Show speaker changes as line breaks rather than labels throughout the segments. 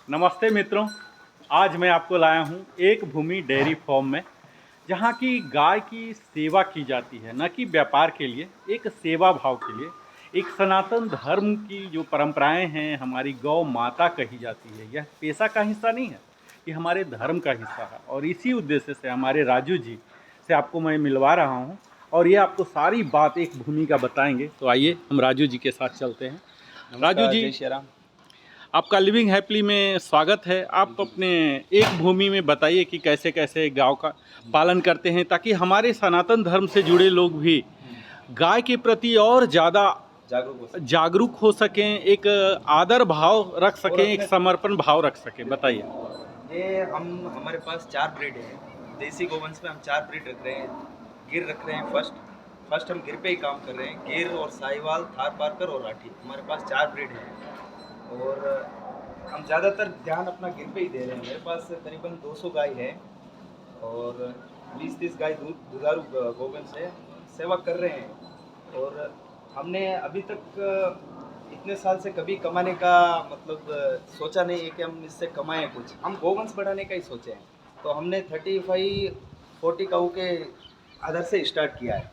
नमस्ते मित्रों, आज मैं आपको लाया हूँ एक भूमि डेयरी फार्म में, जहाँ की गाय की सेवा की जाती है, न कि व्यापार के लिए, एक सेवा भाव के लिए। एक सनातन धर्म की जो परंपराएं हैं, हमारी गौ माता कही जाती है। यह पेशा का हिस्सा नहीं है, ये हमारे धर्म का हिस्सा है। और इसी उद्देश्य से हमारे राजू जी से आपको मैं मिलवा रहा हूँ, और ये आपको सारी बात एक भूमि का बताएंगे। तो आइए हम राजू जी के साथ चलते हैं। राजू जी,
जय श्री राम।
आपका लिविंग हैप्पी में स्वागत है। आप अपने एक भूमि में बताइए कि कैसे कैसे गाय का पालन करते हैं, ताकि हमारे सनातन धर्म से जुड़े लोग भी गाय के प्रति और ज़्यादा जागरूक हो सकें, एक आदर भाव रख सकें, एक समर्पण भाव रख सकें। बताइए।
ये हमारे पास 4 ब्रीड है। देसी गोवंश में हम 4 ब्रीड रख रहे हैं। गिर रख रहे हैं फर्स्ट हम गिर पे ही काम कर रहे हैं। गिर और साहिवाल, थार पारकर और राठी, हमारे पास 4 ब्रीड है। और हम ज़्यादातर ध्यान अपना गिर पे ही दे रहे हैं। मेरे पास करीबन 200 गाय है और 20-30 गाय दुधारू गोवंश है। सेवा कर रहे हैं। और हमने अभी तक इतने साल से कभी कमाने का मतलब सोचा नहीं है कि हम इससे कमाएं कुछ। हम गोवंश बढ़ाने का ही सोचे हैं। तो हमने 35-40 काऊ के आधार से स्टार्ट किया है।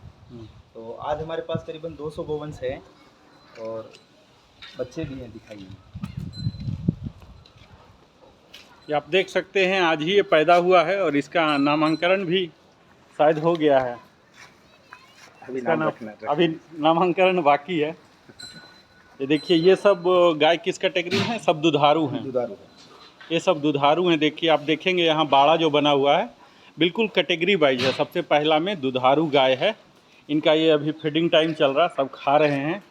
तो आज हमारे पास करीबन 200 गोवंश है और बच्चे भी हैं, दिखाइए।
ये आप देख सकते हैं, आज ही ये पैदा हुआ है और इसका नामांकन भी शायद हो गया है। अभी नामांकन बाकी है। ये देखिए, ये सब गाय किस कैटेगरी में है? सब दुधारू हैं।
दुधारू है।
ये सब दुधारू हैं। देखिए, आप देखेंगे यहाँ बाड़ा जो बना हुआ है बिल्कुल कैटेगरी वाइज है। सबसे पहला में दुधारू गाय है। इनका ये अभी फीडिंग टाइम चल रहा, सब खा रहे हैं।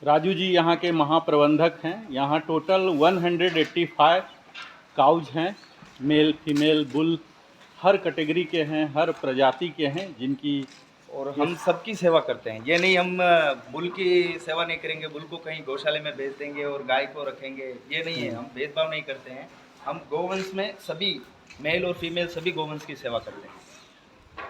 राजू जी यहाँ के महाप्रबंधक हैं। यहाँ टोटल 185 काउज हैं, मेल फीमेल बुल हर कैटेगरी के हैं, हर प्रजाति के हैं, जिनकी
और हम सबकी सेवा करते हैं। ये नहीं हम बुल की सेवा नहीं करेंगे, बुल को कहीं गौशाले में भेज देंगे और गाय को रखेंगे, ये नहीं है। हम भेदभाव नहीं करते हैं। हम गोवंश में सभी मेल और फीमेल सभी गोवंश की सेवा करते हैं।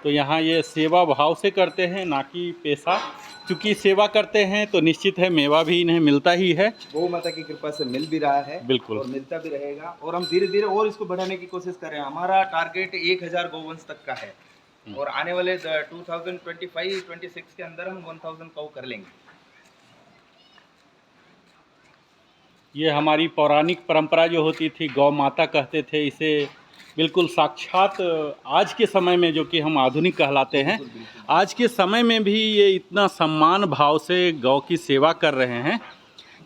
तो यहाँ ये सेवा भाव से करते हैं, ना कि पेशा। क्योंकि सेवा करते हैं तो निश्चित है मेवा भी इन्हें मिलता ही है।
गौ माता की कृपा से मिल भी रहा है,
बिल्कुल, और
मिलता भी रहेगा। और हम धीरे धीरे और इसको बढ़ाने की कोशिश कर रहे हैं। हमारा टारगेट 1000 गोवंश तक का है और आने वाले 2025-26 के अंदर हम 1000 काऊ कर लेंगे।
ये हमारी पौराणिक परंपरा जो होती थी, गौ माता कहते थे इसे, बिल्कुल साक्षात आज के समय में, जो कि हम आधुनिक कहलाते हैं, आज के समय में भी ये इतना सम्मान भाव से गौ की सेवा कर रहे हैं।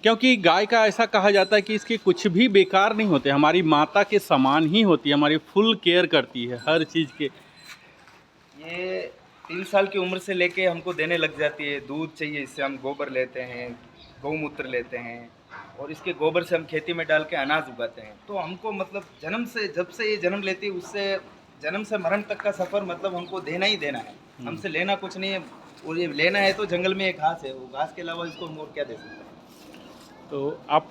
क्योंकि गाय का ऐसा कहा जाता है कि इसके कुछ भी बेकार नहीं होते, हमारी माता के समान ही होती है, हमारी फुल केयर करती है हर चीज़ के।
ये 3 साल की उम्र से लेके हमको देने लग जाती है। दूध चाहिए, इससे हम गोबर लेते हैं, गौमूत्र लेते हैं और इसके गोबर से हम खेती में डाल के अनाज उगाते हैं। तो हमको मतलब जन्म से, जब से ये जन्म लेती है उससे जन्म से मरण तक का सफ़र मतलब हमको देना ही देना है। हमसे लेना कुछ नहीं है। और ये लेना है तो जंगल में एक घास है, वो घास के अलावा इसको हम और क्या दे सकते हैं।
तो आप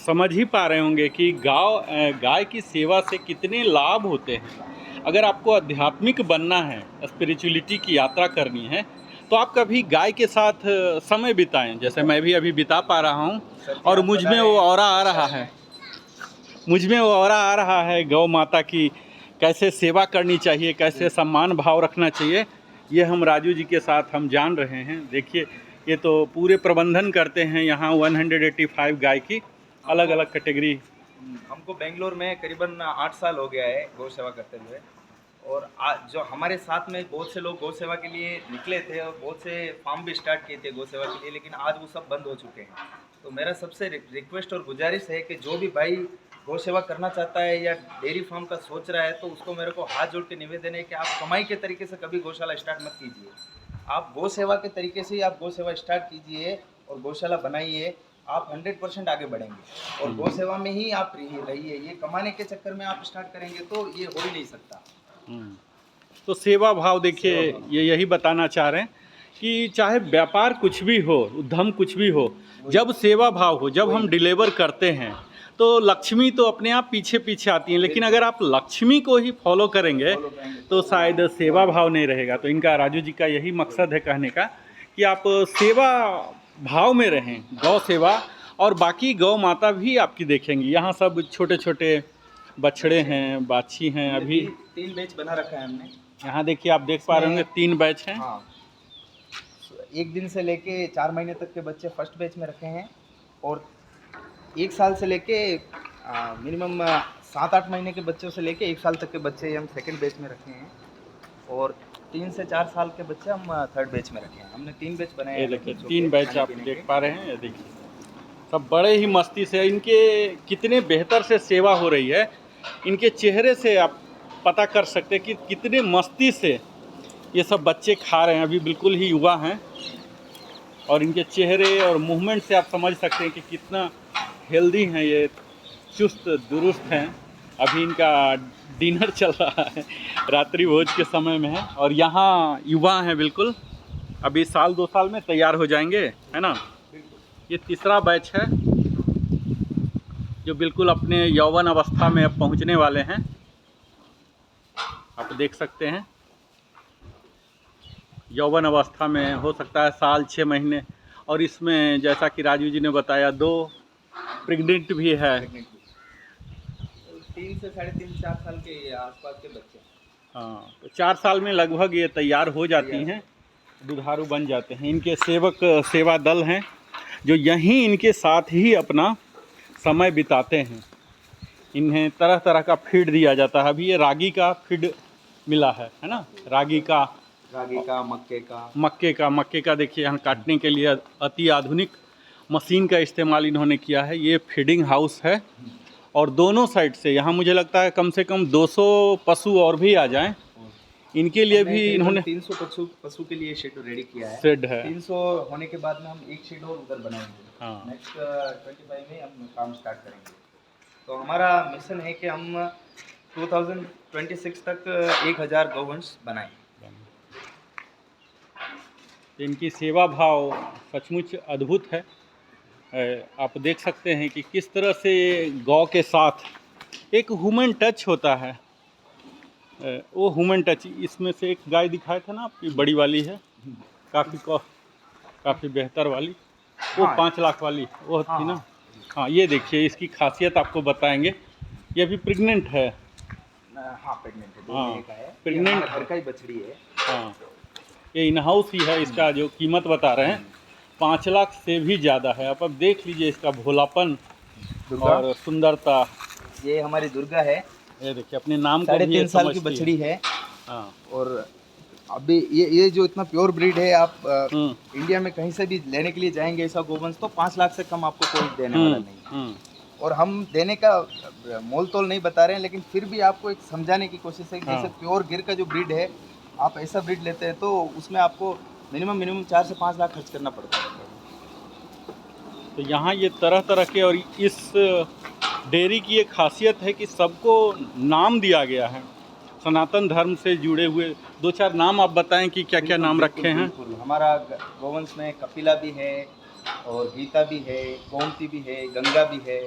समझ ही पा रहे होंगे कि गाय की सेवा से कितने लाभ होते हैं। अगर आपको आध्यात्मिक बनना है, स्पिरिचुअलिटी की यात्रा करनी है, तो आप कभी गाय के साथ समय बिताएं, जैसे मैं भी अभी बिता पा रहा हूं। और मुझ में वो ऑरा आ रहा है, गौ माता की कैसे सेवा करनी चाहिए, कैसे सम्मान भाव रखना चाहिए, ये हम राजू जी के साथ हम जान रहे हैं। देखिए, ये तो पूरे प्रबंधन करते हैं यहाँ 185 गाय की, अलग अलग कैटेगरी।
हमको बेंगलोर में करीबन 8 साल हो गया है गौ सेवा करते हुए। और आज जो हमारे साथ में बहुत से लोग गौ सेवा के लिए निकले थे और बहुत से फार्म भी स्टार्ट किए थे गौ सेवा के लिए, लेकिन आज वो सब बंद हो चुके हैं। तो मेरा सबसे रिक्वेस्ट और गुजारिश है कि जो भी भाई गौ सेवा करना चाहता है या डेयरी फार्म का सोच रहा है, तो उसको मेरे को हाथ जोड़ के निवेदन है कि आप कमाई के तरीके से कभी गौशाला स्टार्ट मत कीजिए। आप गौ सेवा के तरीके से ही आप गौ सेवा स्टार्ट कीजिए और गौशाला बनाइए। आप 100% आगे बढ़ेंगे और गौ सेवा में ही आप रहिए। ये कमाने के चक्कर में आप स्टार्ट करेंगे तो ये हो ही नहीं सकता।
तो सेवा भाव, देखिए, ये यही बताना चाह रहे हैं कि चाहे व्यापार कुछ भी हो, उद्यम कुछ भी हो, जब सेवा भाव हो, जब हम डिलीवर करते हैं, तो लक्ष्मी तो अपने आप पीछे पीछे आती हैं। लेकिन अगर आप लक्ष्मी को ही फॉलो करेंगे तो शायद सेवा भाव नहीं रहेगा। तो इनका, राजू जी का यही मकसद है कहने का कि आप सेवा भाव में रहें, गौ सेवा और बाकी गौ माता भी आपकी देखेंगी। यहाँ सब छोटे छोटे बछड़े हैं, बाछी हैं। अभी
3 बैच बना रखा है हमने।
यहाँ देखिए, आप देख पा रहे होंगे 3 बैच हैं।
हाँ, 1 दिन से लेके 4 महीने तक के बच्चे फर्स्ट बैच में रखे हैं, और 1 साल से लेके मिनिमम 7-8 महीने के बच्चों से लेके 1 साल तक के बच्चे हम सेकंड बैच में रखे हैं, और 3 से 4 साल के बच्चे हम थर्ड बैच में रखे हैं। हमने 3 बैच बनाए
ये
हैं
देखिए
बच्चों
3
के
बैच
खाने
आप
पीने
देख
के।
पा रहे हैं। ये देखिए सब बड़े ही मस्ती से, इनके कितने बेहतर से सेवा हो रही है। इनके चेहरे से आप पता कर सकते हैं कि कितने मस्ती से ये सब बच्चे खा रहे हैं। अभी बिल्कुल ही युवा हैं, और इनके चेहरे और मूवमेंट से आप समझ सकते हैं कि कितना हेल्दी हैं ये, चुस्त दुरुस्त हैं। अभी इनका डिनर चल रहा है, रात्रि भोज के समय में है, और यहाँ युवा हैं बिल्कुल। अभी 1-2 साल में तैयार हो जाएंगे, है ना। ये तीसरा बैच है जो बिल्कुल अपने यौवन अवस्था में अब पहुँचने वाले हैं। आप देख सकते हैं यौवन अवस्था में हो सकता है 1-6 महीने, और इसमें जैसा कि राजू जी ने बताया 2 प्रेग्नेंट भी है।
3 से 3.5-4 साल के आसपास के बच्चे।
हाँ, तो 4 साल में लगभग ये तैयार हो जाती हैं, दुधारू बन जाते हैं। इनके सेवक सेवा दल हैं जो यहीं इनके साथ ही अपना समय बिताते हैं। इन्हें तरह तरह का फीड दिया जाता है। अभी ये रागी का फीड मिला है ना, रागी का, मक्के का देखिए यहाँ काटने के लिए अति आधुनिक मशीन का इस्तेमाल इन्होंने किया है। ये फीडिंग हाउस है, और दोनों साइड से यहाँ मुझे लगता है कम से कम 200 पशु और भी आ जाएं, इनके लिए भी इन्होंने
300 पशु के लिए शेड रेडी किया है।
शेड है।
300 होने के बाद में हम एक शेड और उधर बनाएंगे।
हाँ।
नेक्स्ट 25 में हम काम स्टार्ट करेंगे। तो हमारा मिशन है कि हम 2026 तक 1000 गौवंश बनाएं।
इनकी सेवा भाव सचमुच अद्भुत है। आप देख सकते हैं कि किस तरह से गौ के साथ एक ह्यूमन टच होता है। वो ह्यूमन टच, इसमें से एक गाय दिखाया था ना आपकी, बड़ी वाली है, काफ़ी बेहतर वाली, वो 5 लाख वाली वो थी ना। हाँ, ये देखिए इसकी खासियत आपको बताएंगे। ये अभी प्रेग्नेंट है।
हाँ, प्रेग्नेंट है, 2
हाँ,
महीने का है।
प्रेग्नेंट
घर का ही बछड़ी है।
हाँ, ये इन हाउस ही है। इसका जो कीमत बता रहे हैं 5 लाख से भी ज़्यादा है। आप अब देख लीजिए इसका भोलापन और सुंदरता।
ये हमारी दुर्गा है।
ये देखिए अपने नाम को भी
3.5 साल की बछड़ी है।
हाँ,
और अभी ये जो इतना प्योर ब्रीड है, आप इंडिया में कहीं से भी लेने के लिए जाएंगे ऐसा गोवंश, तो 5 लाख से कम आपको कोई देने वाला नहीं। और हम देने का मोल तोल नहीं बता रहे हैं, लेकिन फिर भी आपको एक समझाने की कोशिश है कि जैसे प्योर गिर का जो ब्रीड है, आप ऐसा ब्रीड लेते हैं तो उसमें आपको मिनिमम 4 से 5 लाख खर्च करना पड़ता है।
तो यहाँ ये तरह तरह के, और इस डेयरी की एक खासियत है कि सबको नाम दिया गया है। सनातन धर्म से जुड़े हुए 2-4 नाम आप बताएं कि क्या क्या नाम रखे हैं।
हमारा गोवंश में कपिला भी है, और गीता भी है, गोमती भी है, गंगा भी है,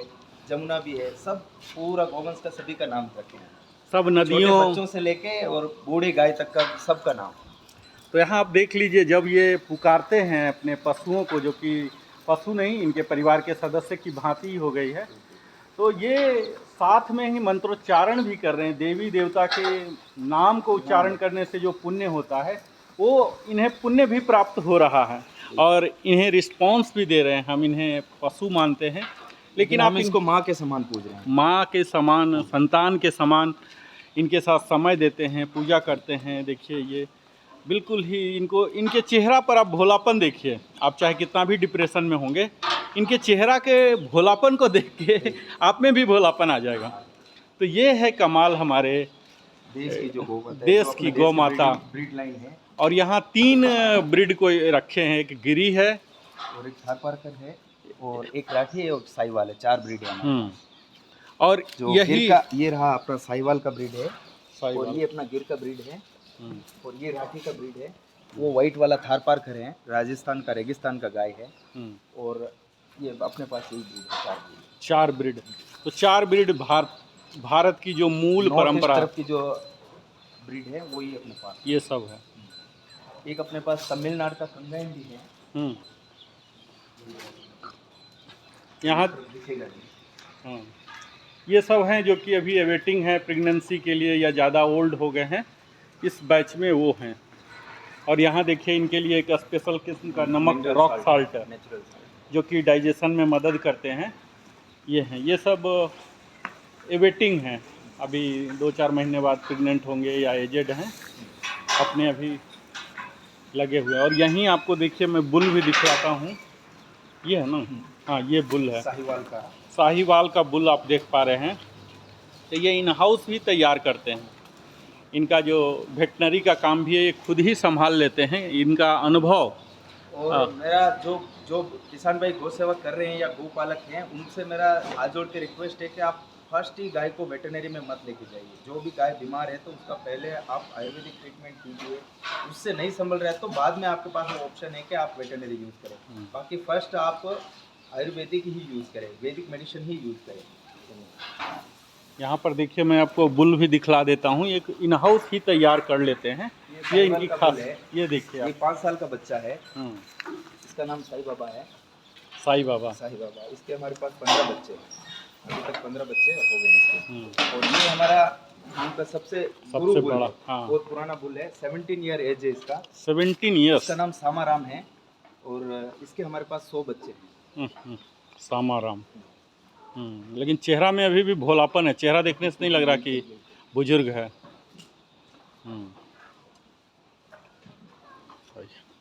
जमुना भी है। सब पूरा गोवंश का सभी का नाम रखे हैं,
सब नदियों,
बच्चों से लेके और बूढ़े गाय तक का सबका नाम।
तो यहाँ आप देख लीजिए, जब ये पुकारते हैं अपने पशुओं को, जो कि पशु नहीं इनके परिवार के सदस्य की भांति हो गई है, तो ये साथ में ही मंत्रोच्चारण भी कर रहे हैं। देवी देवता के नाम को उच्चारण करने से जो पुण्य होता है, वो इन्हें पुण्य भी प्राप्त हो रहा है, और इन्हें रिस्पॉन्स भी दे रहे हैं। हम इन्हें पशु मानते हैं, लेकिन आप
इसको माँ के समान पूज रहे हैं।
माँ के समान, संतान के समान इनके साथ समय देते हैं, पूजा करते हैं। देखिए ये बिल्कुल ही, इनको, इनके चेहरा पर आप भोलापन देखिए। आप चाहे कितना भी डिप्रेशन में होंगे, इनके चेहरा के भोलापन को देख के आप में भी भोलापन आ जाएगा। तो ये है कमाल हमारे
देश की जो
देश की गौ माता।
ब्रीड लाइन है।
और यहाँ 3 ब्रीड को रखे हैं, एक गिरी है,
और एक थारपारकर है, और एक राठी है, और साहिवाल है। 4 ब्रीड है हमारे पास।
और
जो
यही
ये रहा अपना साहिवाल का ब्रीड है, और ये अपना गिर का ब्रीड है, और ये राठी का ब्रीड है। वो वाइट वाला थारपारकर है, राजस्थान का रेगिस्तान का गाय है। और ये अपने पास यही ब्रीड है,
4 ब्रीड। तो 4 ब्रीड भारत की जो मूल परंपरा
तरफ की जो ब्रीड है वो ही अपने पास,
ये सब है।
एक अपने पास तमिलनाडु का कंगाइन भी है।
यहाँ
दिखेगा जी।
हाँ, ये सब हैं जो कि अभी अवेटिंग है प्रेगनेंसी के लिए या ज़्यादा ओल्ड हो गए हैं, इस बैच में वो हैं। और यहाँ देखिए इनके लिए एक स्पेशल किस्म का नमक
Mineral
रॉक
salt,
साल्ट है,
नेचुरल साल्ट।
जो कि डाइजेशन में मदद करते हैं। ये हैं, ये सब एवेटिंग हैं, अभी 2-4 महीने बाद प्रेग्नेंट होंगे या एजेड हैं, अपने अभी लगे हुए हैं। और यहीं आपको देखिए मैं बुल भी दिखलाता हूँ, ये है ना, हाँ ये बुल है,
साहिवाल का।
साहिवाल का बुल आप देख पा रहे हैं। तो ये इन हाउस भी तैयार करते हैं, इनका जो वेटनरी का काम भी है ये खुद ही संभाल लेते हैं, इनका अनुभव।
और मेरा जो जो किसान भाई गौ सेवा कर रहे हैं या गौ पालक हैं, उनसे मेरा हाथ जोड़ के रिक्वेस्ट है कि आप फर्स्ट ही गाय को वेटरनरी में मत लेके जाइए। जो भी गाय बीमार है तो उसका पहले आप आयुर्वेदिक ट्रीटमेंट कीजिए, उससे नहीं संभल रहा है तो बाद में आपके पास वो ऑप्शन है कि आप वेटरनरी यूज़ करें। बाकी फर्स्ट आप आयुर्वेदिक ही यूज़ करें, वैदिक मेडिसिन ही यूज़ करें।
यहाँ पर देखिए मैं आपको बुल भी दिखला देता हूँ, एक इन हाउस ही तैयार कर लेते हैं। ये इनकी खास, ये देखिए
ये
आप।
5 साल का बच्चा है, इसका नाम साई बाबा है।
साई बाबा।
साई बाबा, इसके हमारे पास 15 बच्चे हैं, अभी तक 15 बच्चे हो गए इसके। और ये हमारा उनका सबसे गुरु बुल
बड़ा,
है,
हाँ।
बहुत पुराना बुल है, 17 ईयर एज है इसका।
17 ईयर्स।
इसका नाम सामाराम है और इसके हमारे पास 100 बच्चे हैं।
सामाराम। लेकिन चेहरा में अभी भी भोलापन है, चेहरा देखने से नहीं लग रहा कि बुजुर्ग है।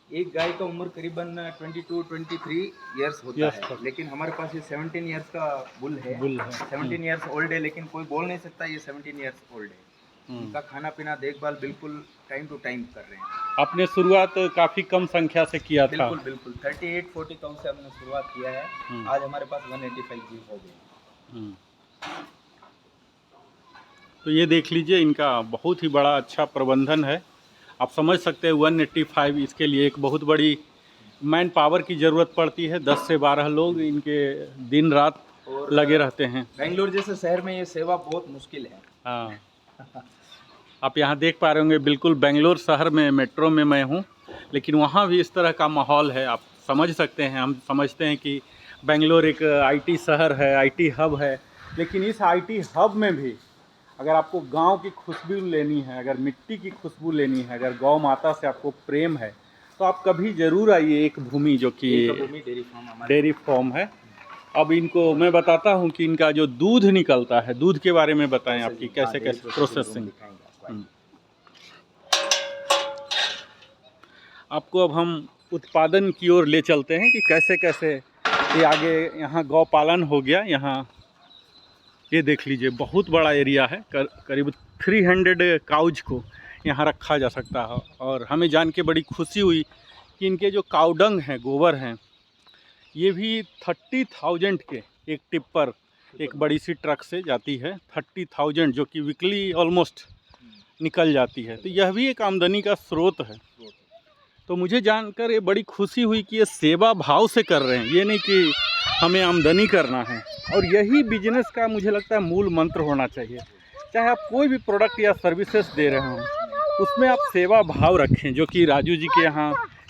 एक गाय का उम्र करीबन 22-23 इयर्स होता है, लेकिन हमारे पास ये 17 इयर्स का बुल है। 17 इयर्स ओल्ड है, लेकिन कोई बोल नहीं सकता ये 17 इयर्स ओल्ड है। उनका खाना पीना देखभाल बिल्कुल टाइम टू टाइम कर रहे हैं।
आपने शुरुआत काफ़ी कम संख्या से किया था।
बिल्कुल बिल्कुल 38-40 काउ से हमने शुरुआत किया है। आज हमारे पास 185 जीव हो गए।
तो ये देख लीजिए, इनका बहुत ही बड़ा अच्छा प्रबंधन है। आप समझ सकते हैं 185, इसके लिए एक बहुत बड़ी मैन पावर की ज़रूरत पड़ती है। 10 से 12 लोग इनके दिन रात लगे रहते हैं।
बेंगलोर जैसे शहर में ये सेवा बहुत मुश्किल है।
हाँ, आप यहाँ देख पा रहे होंगे, बिल्कुल बेंगलोर शहर में, मेट्रो में मैं हूँ, लेकिन वहाँ भी इस तरह का माहौल है। आप समझ सकते हैं, हम समझते हैं कि बेंगलोर एक आईटी शहर है, आईटी हब है, लेकिन इस आईटी हब में भी अगर आपको गांव की खुशबू लेनी है, अगर मिट्टी की खुशबू लेनी है, अगर गौ माता से आपको प्रेम है, तो आप कभी ज़रूर आइए एक भूमि, जो कि डेयरी फार्म है। अब इनको मैं बताता हूँ कि इनका जो दूध निकलता है, दूध के बारे में बताएं आपकी कैसे कैसे प्रोसेसिंग। आपको अब हम उत्पादन की ओर ले चलते हैं कि कैसे कैसे ये आगे। यहाँ गौ पालन हो गया, यहाँ ये देख लीजिए बहुत बड़ा एरिया है, करीब 300 काउज को यहाँ रखा जा सकता है। और हमें जान के बड़ी खुशी हुई कि इनके जो काउडंग हैं, गोबर हैं, ये भी 30,000 के एक टिप्पर, एक बड़ी सी ट्रक से जाती है। 30,000 जो कि वीकली ऑलमोस्ट निकल जाती है। तो यह भी एक आमदनी का स्रोत है। तो मुझे जानकर ये बड़ी खुशी हुई कि ये सेवा भाव से कर रहे हैं, ये नहीं कि हमें आमदनी करना है। और यही बिजनेस का मुझे लगता है मूल मंत्र होना चाहिए। चाहे आप कोई भी प्रोडक्ट या सर्विसेज दे रहे हों, उसमें आप सेवा भाव रखें, जो कि राजू जी के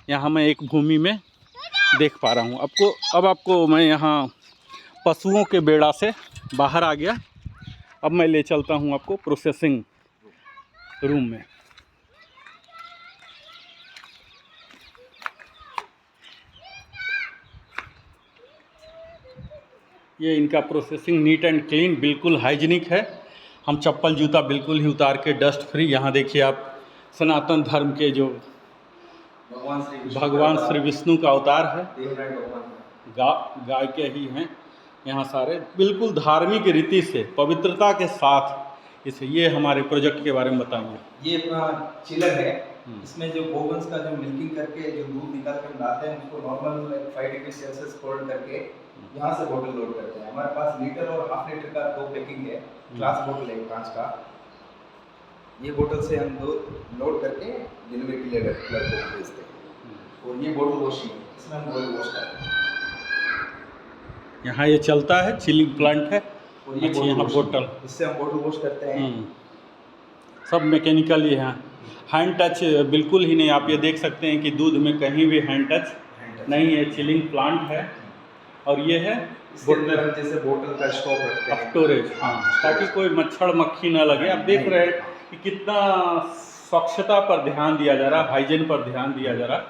यहाँ मैं एक भूमि में देख पा रहा हूँ। अब आपको मैं यहाँ पशुओं के बेड़ा से बाहर आ गया। अब मैं ले चलता हूँ आपको प्रोसेसिंग रूम में। ये इनका प्रोसेसिंग नीट एंड क्लीन, बिल्कुल हाइजीनिक है। हम चप्पल जूता बिल्कुल ही उतार के डस्ट फ्री। यहाँ देखिए आप, सनातन धर्म के जो भगवान श्री विष्णु का अवतार है, गाय के ही हैं यहाँ सारे, बिल्कुल धार्मिक रीति से, पवित्रता के साथ। इसे ये हमारे प्रोजेक्ट के बारे में बताएंगे।
ये अपना चिलर है, इसमें जो गोवंश का जो मिल्किंग करके जो दूध निकाल कर लाते हैं, उसको नॉर्मल 5 डिग्री सेल्सियस कोल्ड करके यहाँ से बोतल लोड करते हैं। हमारे पास लीटर और हाफ लीटर का 2 पैकिंग है, ग्लास बोतल है कांच का। ये बोतल से हम दूध लोड करके डिलीवरी के लिए लड़कों को भेजते हैं। और ये बोतल वॉशिंग, इसमें हम बोतल वॉश करते हैं।
यहाँ ये चलता है, चिलिंग प्लांट है।
और ये
यहाँ बोतल,
इससे हम बोतल वॉश करते हैं।
सब मैकेनिकल ही है, हैंड टच बिल्कुल ही नहीं। आप ये देख सकते हैं कि दूध में कहीं भी हैंड टच नहीं है, चिलिंग प्लांट है। और ये है
इसके अंदर हम जैसे बोतल का स्टॉक रखते हैं।
स्टोरेज, हाँ, ताकि कोई मच्छर मक्खी ना लगे। आप देख रहे हैं कि कितना स्वच्छता पर ध्यान दिया जा रहा है, हाइजीन पर ध्यान दिया जा रहा है।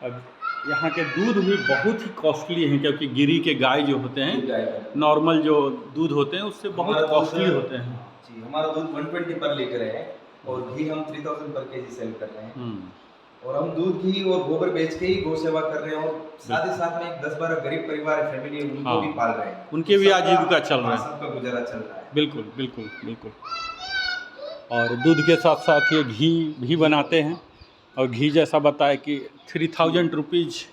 अब यहाँ के दूध भी बहुत ही कॉस्टली हैं, क्योंकि गिरी के गाय जो होते हैं, नॉर्मल जो दूध होते हैं उससे बहुत कॉस्टली होते हैं।
जी, हमारा दूध 120 पर लीटर है और घी हम 3000 पर केजी सेल कर रहे हैं। और हम दूध घी और गोबर बेच के ही गौ सेवा कर रहे हैं, और साथ ही साथ में 10-12 गरीब परिवार फैमिली है, उनको भी पाल रहे हैं,
उनके भी आजीविका चल रहा है,
सबका गुजारा चल रहा है।
बिल्कुल बिल्कुल बिल्कुल। और दूध के साथ साथ ये घी भी बनाते हैं, और घी जैसा बताया कि 3000 रुपीज़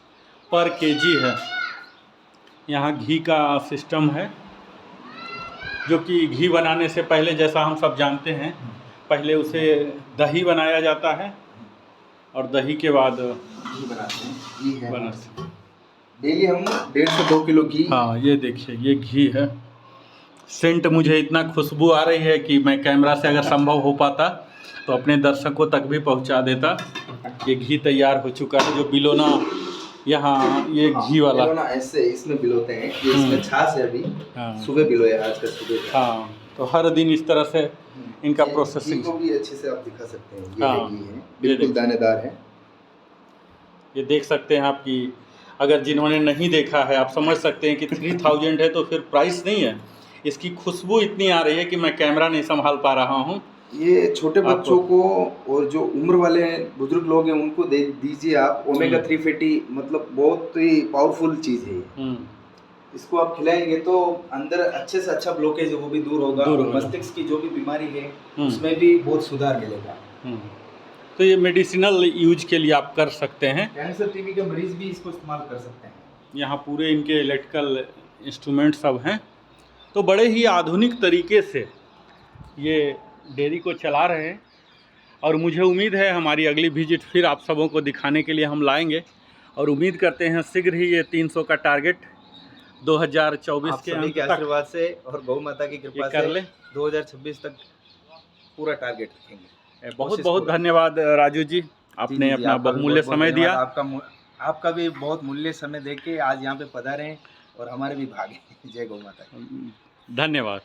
पर केजी है यहाँ घी का सिस्टम है। जो कि घी बनाने से पहले, जैसा हम सब जानते हैं, पहले उसे दही बनाया जाता है और दही के बाद
घी बनाते हैं। घी है
बनाते हैं
डेली हम 1.5 से 2 किलो घी।
हाँ, ये देखिए, ये घी है। सेंट मुझे इतना खुशबू आ रही है कि मैं कैमरा से अगर संभव हो पाता तो अपने दर्शकों तक भी पहुंचा देता। ये घी तैयार हो चुका है, जो बिलोना यहाँ ये घी वाला
बिलोना ऐसे इसमें बिलोते हैं, ये इसमें छाछ है। अभी सुबह बिलोया, आज का सुबह।
हाँ, तो हर दिन इस तरह से इनका प्रोसेसिंग
को भी अच्छे से आप दिखा सकते हैं। ये
हाँ,
घी है, बिल्कुल दानेदार है।
ये देख सकते हैं आप कि अगर जिन्होंने नहीं देखा है, आप समझ सकते हैं कि 3000 है तो फिर प्राइस नहीं है। इसकी खुशबू इतनी आ रही है कि मैं कैमरा नहीं संभाल पा रहा हूँ।
ये छोटे बच्चों को और जो उम्र वाले बुजुर्ग लोग हैं उनको दे दीजिए आप। ओमेगा 3 फैटी, मतलब बहुत ही पावरफुल चीज़ है ये। इसको आप खिलाएंगे तो अंदर अच्छे से अच्छा ब्लॉकेज है वो भी दूर होगा, मस्तिष्क की जो भी बीमारी है उसमें भी बहुत सुधार मिलेगा।
तो ये मेडिसिनल यूज के लिए आप कर सकते हैं।
कैंसर, टीबी के मरीज भी इसको इस्तेमाल कर सकते हैं।
यहाँ पूरे इनके इलेक्ट्रिकल इंस्ट्रूमेंट सब हैं, तो बड़े ही आधुनिक तरीके से ये डेयरी को चला रहे हैं। और मुझे उम्मीद है हमारी अगली विजिट फिर आप सबों को दिखाने के लिए हम लाएंगे, और उम्मीद करते हैं शीघ्र ही ये 300 का टारगेट 2024 के अंत तक
आशीर्वाद से और गौ माता की कृपा
कर ले।
2026 तक पूरा टारगेट रखेंगे।
बहुत बहुत धन्यवाद राजू जी, आपने अपना बहुमूल्य समय दिया।
आपका भी बहुत मूल्य समय देके आज यहाँ पे पधारे और हमारे भी भागे। जय गौ माता।
धन्यवाद।